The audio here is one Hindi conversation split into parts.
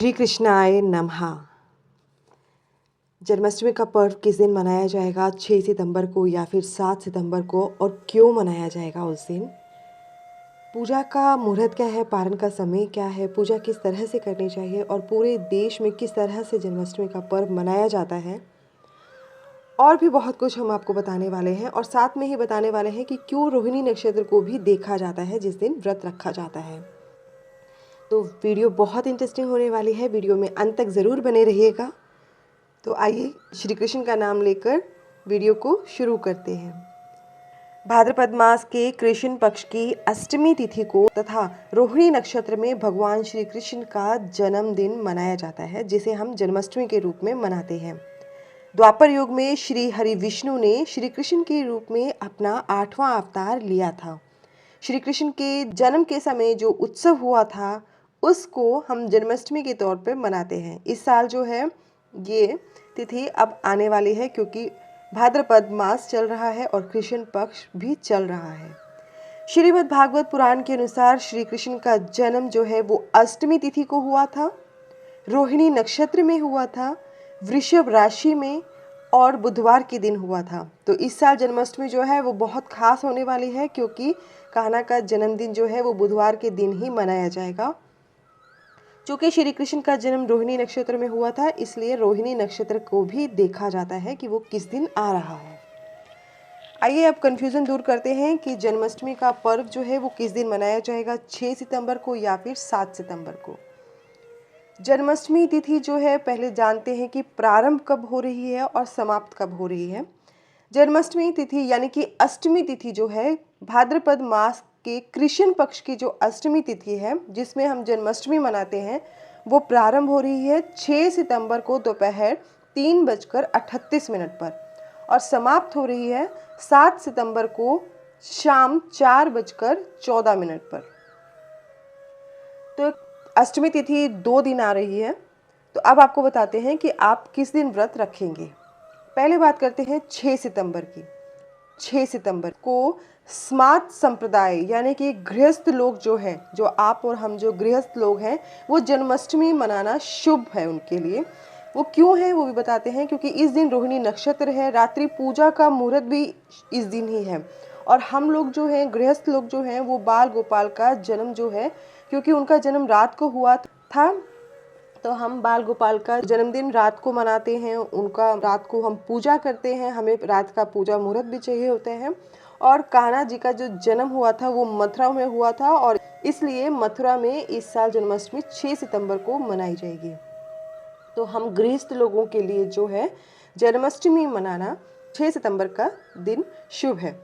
श्री कृष्णाय नमः। जन्माष्टमी का पर्व किस दिन मनाया जाएगा? 6 सितंबर को या फिर 7 सितंबर को, और क्यों मनाया जाएगा उस दिन? पूजा का मुहूर्त क्या है? पारण का समय क्या है? पूजा किस तरह से करनी चाहिए और पूरे देश में किस तरह से जन्माष्टमी का पर्व मनाया जाता है? और भी बहुत कुछ हम आपको बताने वाले हैं, और साथ में ही बताने वाले हैं कि क्यों रोहिणी नक्षत्र को भी देखा जाता है जिस दिन व्रत रखा जाता है। तो वीडियो बहुत इंटरेस्टिंग होने वाली है, वीडियो में अंत तक ज़रूर बने रहिएगा। तो आइए श्री कृष्ण का नाम लेकर वीडियो को शुरू करते हैं। भाद्रपद मास के कृष्ण पक्ष की अष्टमी तिथि को तथा रोहिणी नक्षत्र में भगवान श्री कृष्ण का जन्मदिन मनाया जाता है, जिसे हम जन्माष्टमी के रूप में मनाते हैं। द्वापर युग में श्री हरि विष्णु ने श्री कृष्ण के रूप में अपना 8वां अवतार लिया था। श्री कृष्ण के जन्म के समय जो उत्सव हुआ था उसको हम जन्माष्टमी के तौर पर मनाते हैं। इस साल जो है ये तिथि अब आने वाली है, क्योंकि भाद्रपद मास चल रहा है और कृष्ण पक्ष भी चल रहा है। श्रीमद् भागवत पुराण के अनुसार श्री कृष्ण का जन्म जो है वो अष्टमी तिथि को हुआ था, रोहिणी नक्षत्र में हुआ था, वृषभ राशि में, और बुधवार के दिन हुआ था। तो इस साल जन्माष्टमी जो है वो बहुत खास होने वाली है, क्योंकि कान्हा का जन्मदिन जो है वो बुधवार के दिन ही मनाया जाएगा। चूँकि श्री कृष्ण का जन्म रोहिणी नक्षत्र में हुआ था, इसलिए रोहिणी नक्षत्र को भी देखा जाता है कि वो किस दिन आ रहा है। आइए अब कन्फ्यूज़न दूर करते हैं कि जन्माष्टमी का पर्व जो है वो किस दिन मनाया जाएगा, 6 सितंबर को या फिर 7 सितंबर को। जन्माष्टमी तिथि जो है पहले जानते हैं कि प्रारंभ कब हो रही है और समाप्त कब हो रही है। जन्माष्टमी तिथि यानी कि अष्टमी तिथि जो है भाद्रपद मास के कृष्ण पक्ष की जो अष्टमी तिथि है जिसमें हम जन्माष्टमी मनाते हैं, वो प्रारंभ हो रही है 6 सितंबर को दोपहर 3:38 पर और समाप्त हो रही है 7 सितंबर को शाम 4:14 पर। तो अष्टमी तिथि 2 दिन आ रही है। तो अब आपको बताते हैं कि आप किस दिन व्रत रखेंगे। पहले बात करते हैं 6 सितंबर की। 6 सितंबर को स्मार्त संप्रदाय यानी कि गृहस्थ लोग जो हैं, जो आप और हम जो गृहस्थ लोग हैं, वो जन्माष्टमी मनाना शुभ है उनके लिए। वो क्यों है वो भी बताते हैं, क्योंकि इस दिन रोहिणी नक्षत्र है, रात्रि पूजा का मुहूर्त भी इस दिन ही है। और हम लोग जो हैं, गृहस्थ लोग जो हैं, वो बाल गोपाल का जन्म जो है, क्योंकि उनका जन्म रात को हुआ था, तो हम बाल गोपाल का जन्मदिन रात को मनाते हैं। उनका रात को हम पूजा करते हैं, हमें रात का पूजा मुहूर्त भी चाहिए होते हैं। और कान्हा जी का जो जन्म हुआ था वो मथुरा में हुआ था, और इसलिए मथुरा में इस साल जन्माष्टमी 6 सितंबर को मनाई जाएगी। तो हम गृहस्थ लोगों के लिए जो है जन्माष्टमी मनाना 6 सितंबर का दिन शुभ है।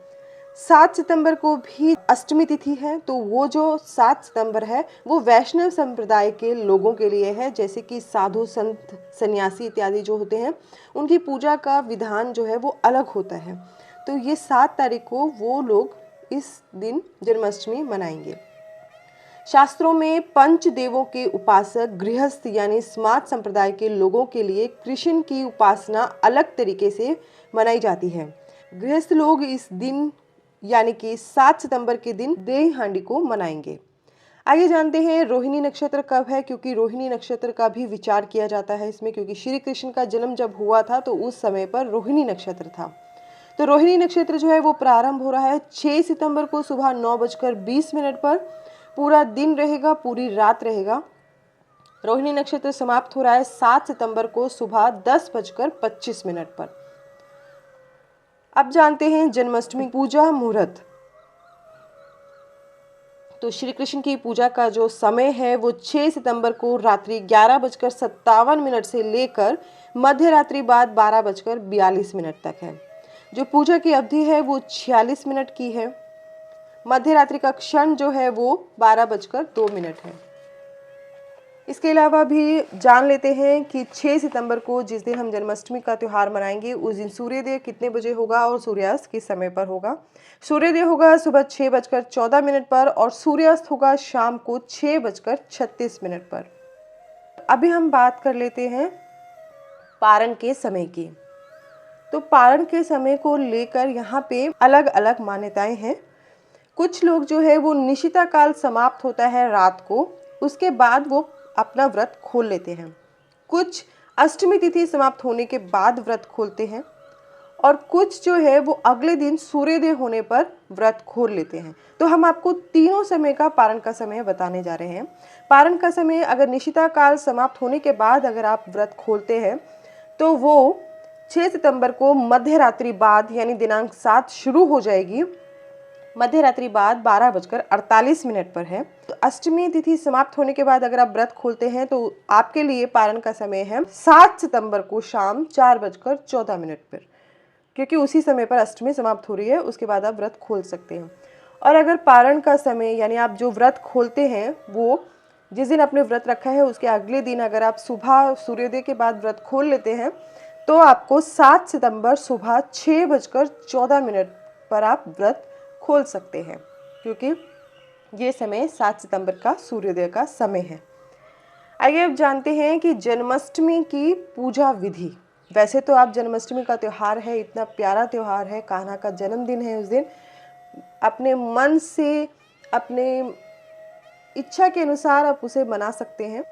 7 सितंबर को भी अष्टमी तिथि है, तो वो जो 7 सितंबर है वो वैष्णव संप्रदाय के लोगों के लिए है, जैसे कि साधु संत सन्यासी इत्यादि जो होते हैं, उनकी पूजा का विधान जो है वो अलग होता है। तो ये 7 तारीख को वो लोग इस दिन जन्माष्टमी मनाएंगे। शास्त्रों में पंच देवों के उपासक गृहस्थ यानी स्मार्त संप्रदाय के लोगों के लिए कृष्ण की उपासना अलग तरीके से मनाई जाती है। गृहस्थ लोग इस दिन यानी कि 7 सितंबर के दिन दही हांडी को मनाएंगे। आइए जानते हैं रोहिणी नक्षत्र कब है, क्योंकि रोहिणी नक्षत्र का भी विचार किया जाता है इसमें, क्योंकि श्री कृष्ण का जन्म जब हुआ था तो उस समय पर रोहिणी नक्षत्र था। तो रोहिणी नक्षत्र जो है वो प्रारंभ हो रहा है 6 सितंबर को सुबह 9:20 पर, पूरा दिन रहेगा, पूरी रात रहेगा। रोहिणी नक्षत्र समाप्त हो रहा है 7 सितंबर को सुबह 10:25 पर। अब जानते हैं जन्माष्टमी पूजा मुहूर्त। तो श्री कृष्ण की पूजा का जो समय है वो 6 सितंबर को रात्रि 11:57 से लेकर मध्य रात्रि बाद 12:42 तक है। जो पूजा की अवधि है वो 46 मिनट की है। मध्य रात्रि का क्षण जो है वो 12:02 है। इसके अलावा भी जान लेते हैं कि 6 सितंबर को जिस दिन हम जन्माष्टमी का त्यौहार मनाएंगे, उस दिन सूर्योदय कितने बजे होगा और सूर्यास्त किस समय पर होगा। सूर्योदय होगा सुबह 6:14 पर और सूर्यास्त होगा शाम को 6:36 पर। अभी हम बात कर लेते हैं पारण के समय की। तो पारण के समय को लेकर यहाँ पे अलग अलग मान्यताएं हैं। कुछ लोग जो है वो निशिता काल समाप्त होता है रात को, उसके बाद वो अपना व्रत खोल लेते हैं। कुछ अष्टमी तिथि समाप्त होने के बाद व्रत खोलते हैं और कुछ जो है वो अगले दिन सूर्योदय होने पर व्रत खोल लेते हैं। तो हम आपको तीनों समय का पारण का समय बताने जा रहे हैं। पारण का समय अगर निशिता काल समाप्त होने के बाद अगर आप व्रत खोलते हैं तो वो 6 सितंबर को मध्य रात्रि बाद यानी दिनांक 7 शुरू हो जाएगी। मध्य रात्रि बाद 12:48 पर है। तो अष्टमी तिथि समाप्त होने के बाद अगर आप व्रत खोलते हैं तो आपके लिए पारण का समय है 7 सितंबर को शाम 4:14 पर, क्योंकि उसी समय पर अष्टमी समाप्त हो रही है। उसके बाद आप व्रत खोल सकते हैं। और अगर पारण का समय यानी आप जो व्रत खोलते हैं वो जिस दिन आपने व्रत रखा है उसके अगले दिन अगर आप सुबह सूर्योदय के बाद व्रत खोल लेते हैं तो आपको 7 सितंबर सुबह 6:14 पर आप व्रत खोल सकते हैं, क्योंकि ये समय 7 सितंबर का सूर्योदय का समय है। आइए अब जानते हैं कि जन्माष्टमी की पूजा विधि। वैसे तो आप जन्माष्टमी का त्यौहार है, इतना प्यारा त्यौहार है, कान्हा का जन्मदिन है। उस दिन अपने मन से अपने इच्छा के अनुसार आप उसे मना सकते हैं,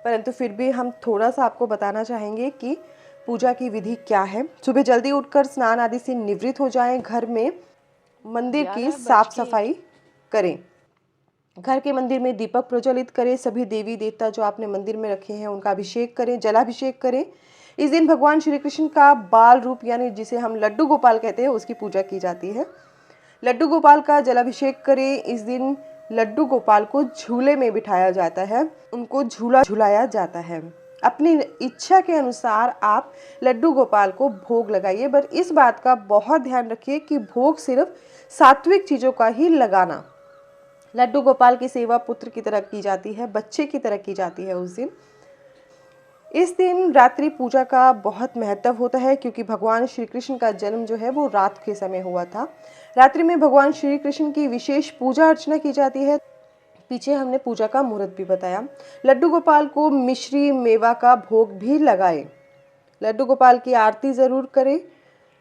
परंतु फिर भी हम थोड़ा सा आपको बताना चाहेंगे कि पूजा की विधि क्या है। सुबह जल्दी उठकर स्नान आदि से निवृत्त हो जाएं। घर में मंदिर की साफ सफाई करें। घर के मंदिर में दीपक प्रज्वलित करें। सभी देवी देवता जो आपने मंदिर में रखे हैं उनका अभिषेक करें, जलाभिषेक करें। इस दिन भगवान श्री कृष्ण का बाल रूप यानी जिसे हम लड्डू गोपाल कहते हैं उसकी पूजा की जाती है। लड्डू गोपाल का जलाभिषेक करें। इस दिन लड्डू गोपाल को झूले में बिठाया जाता है, उनको झूला झुलाया जाता है। अपनी इच्छा के अनुसार आप लड्डू गोपाल को भोग लगाइए, बट इस बात का बहुत ध्यान रखिए कि भोग सिर्फ सात्विक चीज़ों का ही लगाना। लड्डू गोपाल की सेवा पुत्र की तरह की जाती है, बच्चे की तरह की जाती है उस दिन। इस दिन रात्रि पूजा का बहुत महत्व होता है, क्योंकि भगवान श्री कृष्ण का जन्म जो है वो रात के समय हुआ था। रात्रि में भगवान श्री कृष्ण की विशेष पूजा अर्चना की जाती है। पीछे हमने पूजा का मुहूर्त भी बताया। लड्डू गोपाल को मिश्री मेवा का भोग भी लगाएं। लड्डू गोपाल की आरती ज़रूर करें।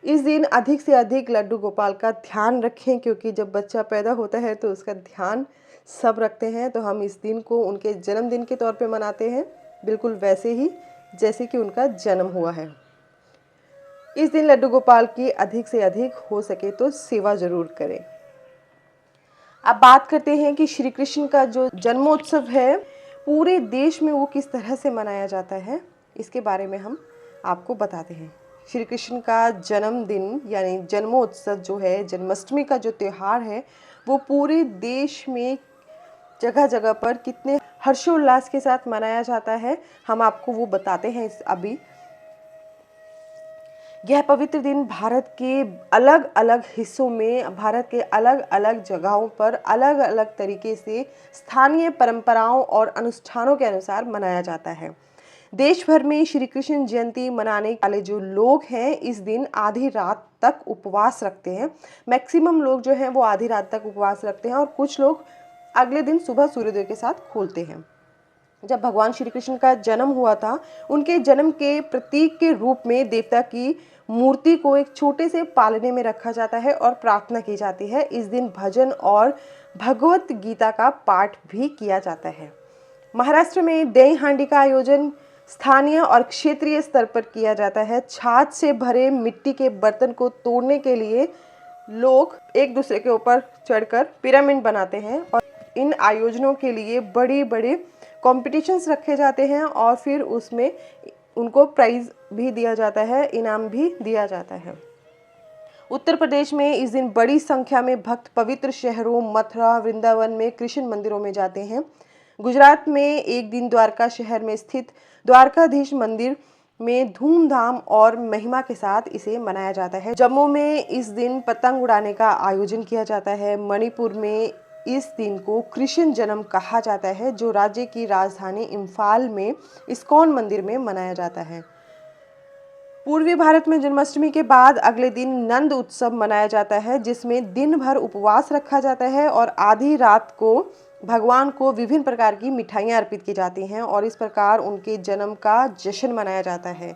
इस दिन अधिक से अधिक लड्डू गोपाल का ध्यान रखें, क्योंकि जब बच्चा पैदा होता है तो उसका ध्यान सब रखते हैं। तो हम इस दिन को उनके जन्मदिन के तौर पे मनाते हैं, बिल्कुल वैसे ही जैसे कि उनका जन्म हुआ है। इस दिन लड्डू गोपाल की अधिक से अधिक हो सके तो सेवा जरूर करें। अब बात करते हैं कि श्री कृष्ण का जो जन्मोत्सव है पूरे देश में वो किस तरह से मनाया जाता है, इसके बारे में हम आपको बताते हैं। श्री कृष्ण का जन्मदिन यानी जन्मोत्सव जो है, जन्माष्टमी का जो त्यौहार है वो पूरे देश में जगह जगह पर कितने हर्षोल्लास के साथ मनाया जाता है, हम आपको वो बताते हैं अभी। यह पवित्र दिन भारत के अलग अलग हिस्सों में, भारत के अलग अलग जगहों पर अलग अलग तरीके से स्थानीय परंपराओं और अनुष्ठानों के अनुसार मनाया जाता है। देश भर में श्री कृष्ण जयंती मनाने वाले जो लोग हैं इस दिन आधी रात तक उपवास रखते हैं। मैक्सिमम लोग जो हैं वो आधी रात तक उपवास रखते हैं और कुछ लोग अगले दिन सुबह सूर्योदय के साथ खोलते हैं। जब भगवान श्री कृष्ण का जन्म हुआ था, उनके जन्म के प्रतीक के रूप में देवता की मूर्ति को एक छोटे से पालने में रखा जाता है और प्रार्थना की जाती है। इस दिन भजन और भगवत गीता का पाठ भी किया जाता है। महाराष्ट्र में दही हांडी का आयोजन स्थानीय और क्षेत्रीय स्तर पर किया जाता है। छाछ से भरे मिट्टी के बर्तन को तोड़ने के लिए लोग एक दूसरे के ऊपर चढ़कर पिरामिड बनाते हैं और इन आयोजनों के लिए बड़े बड़े कॉम्पिटिशन्स रखे जाते हैं और फिर उसमें उनको प्राइज भी दिया जाता है, इनाम भी दिया जाता है। उत्तर प्रदेश में इस दिन बड़ी संख्या में भक्त पवित्र शहरों मथुरा, वृंदावन में कृष्ण मंदिरों में जाते हैं। गुजरात में एक दिन द्वारका शहर में स्थित द्वारकाधीश मंदिर में धूमधाम और महिमा के साथ इसे मनाया जाता है। जम्मू में इस दिन पतंग उड़ाने का आयोजन किया जाता है। मणिपुर में इस दिन को कृष्ण जन्म कहा जाता है, जो राज्य की राजधानी इम्फाल में इस्कॉन मंदिर में मनाया जाता है। पूर्वी भारत में जन्माष्टमी के बाद अगले दिन नंद उत्सव मनाया जाता है, जिसमें दिन भर उपवास रखा जाता है और आधी रात को भगवान को विभिन्न प्रकार की मिठाइयाँ अर्पित की जाती हैं और इस प्रकार उनके जन्म का जश्न मनाया जाता है।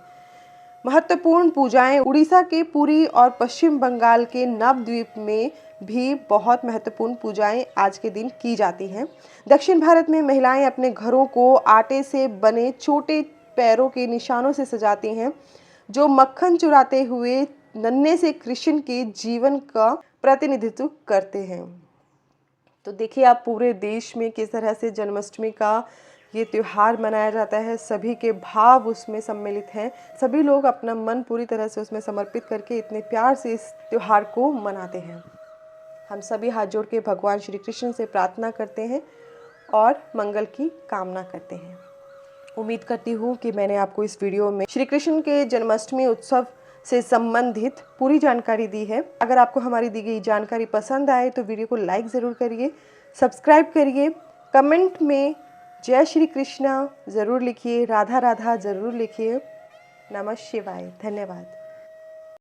महत्वपूर्ण पूजाएं उड़ीसा के पुरी और पश्चिम बंगाल के नवद्वीप में भी बहुत महत्वपूर्ण पूजाएं आज के दिन की जाती हैं। दक्षिण भारत में महिलाएं अपने घरों को आटे से बने छोटे पैरों के निशानों से सजाती हैं, जो मक्खन चुराते हुए नन्हे से कृष्ण के जीवन का प्रतिनिधित्व करते हैं। तो देखिए आप पूरे देश में किस तरह से जन्माष्टमी का ये त्यौहार मनाया जाता है। सभी के भाव उसमें सम्मिलित हैं, सभी लोग अपना मन पूरी तरह से उसमें समर्पित करके इतने प्यार से इस त्यौहार को मनाते हैं। हम सभी हाथ जोड़ के भगवान श्री कृष्ण से प्रार्थना करते हैं और मंगल की कामना करते हैं। उम्मीद करती हूँ कि मैंने आपको इस वीडियो में श्री कृष्ण के जन्माष्टमी उत्सव से संबंधित पूरी जानकारी दी है। अगर आपको हमारी दी गई जानकारी पसंद आए तो वीडियो को लाइक ज़रूर करिए, सब्सक्राइब करिए, कमेंट में जय श्री कृष्णा ज़रूर लिखिए, राधा राधा ज़रूर लिखिए। नमः शिवाय। धन्यवाद।